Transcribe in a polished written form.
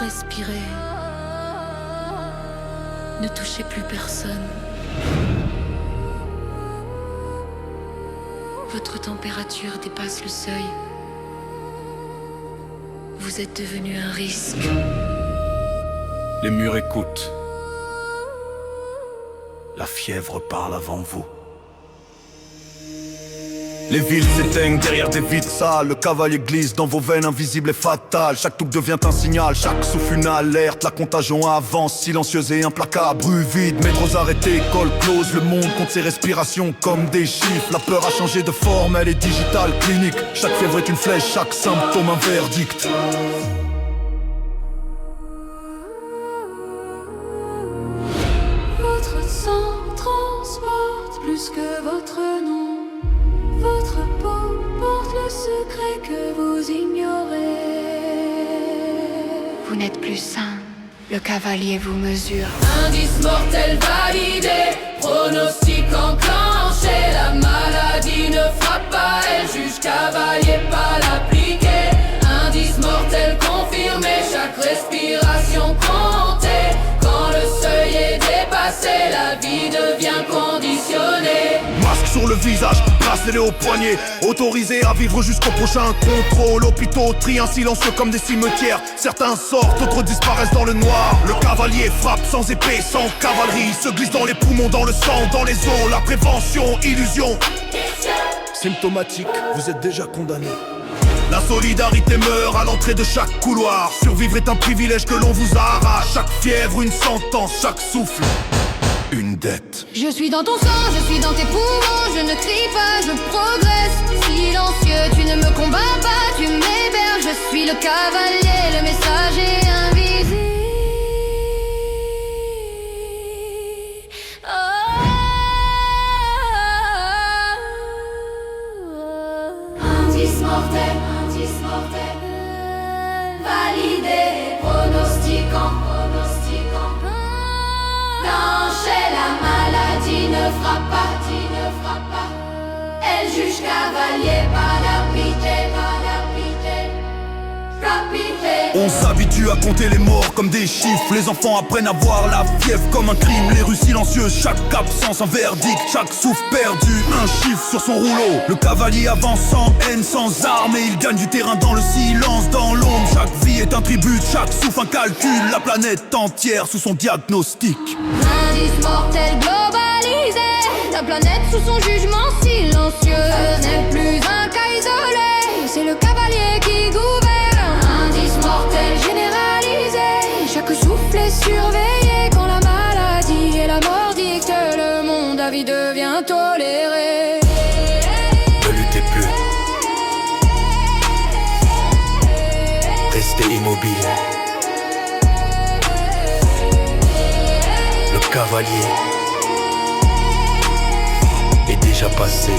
Respirez. Ne touchez plus personne. Votre température dépasse le seuil. Vous êtes devenu un risque. Les murs écoutent. La fièvre parle avant vous. Les villes s'éteignent derrière des vitres sales. Le cavalier glisse dans vos veines, invisible et fatal. Chaque toupe devient un signal, chaque souffle une alerte. La contagion avance, silencieuse et implacable. Rue vide, métros arrêtés, école close. Le monde compte ses respirations comme des chiffres. La peur a changé de forme, elle est digitale, clinique. Chaque fièvre est une flèche, chaque symptôme un verdict. Votre sang transporte plus que votre nom. Votre peau porte le secret que vous ignorez. Vous n'êtes plus sain, le cavalier vous mesure. Indice mortel validé, pronostic enclenché. La maladie ne frappe pas, elle juge cavalier pas l'appliquer. Indice mortel confirmé, chaque respiration comptée. Quand le seuil est dépassé, la vie devient conditionnée. Masque sur le visage, bracelet au poignet. Autorisé à vivre jusqu'au prochain contrôle. Hôpitaux trient un silencieux comme des cimetières. Certains sortent, d'autres disparaissent dans le noir. Le cavalier frappe sans épée, sans cavalerie. Se glisse dans les poumons, dans le sang, dans les os. La prévention, illusion symptomatique, vous êtes déjà condamné. La solidarité meurt à l'entrée de chaque couloir. Survivre est un privilège que l'on vous arrache. Chaque fièvre, une sentence, chaque souffle, une dette. Je suis dans ton sang, je suis dans tes poumons. Je ne crie pas, je progresse. Silencieux, tu ne me combats pas, tu m'héberges. Je suis le cavalier, le messager invisible. Indice mortel, validé, pronostiquant. Danger, la maladie ne frappe pas, elle juge cavalier, pas d'arbitre. On s'habitue à compter les morts comme des chiffres. Les enfants apprennent à voir la fièvre comme un crime. Les rues silencieuses, chaque absence un verdict. Chaque souffle perdu, un chiffre sur son rouleau. Le cavalier avance sans haine, sans armes. Et il gagne du terrain dans le silence, dans l'ombre. Chaque vie est un tribut, chaque souffle un calcul. La planète entière sous son diagnostic. Indice mortel globalisé. La planète sous son jugement silencieux. Ce n'est plus un cas isolé, c'est le cavalier qui gouverne. Indice mortel Généralisé, chaque souffle est surveillé. Quand la maladie et la mort dictent le monde, la vie devient tolérée. Ne luttez plus. Restez immobile. Le cavalier est déjà passé.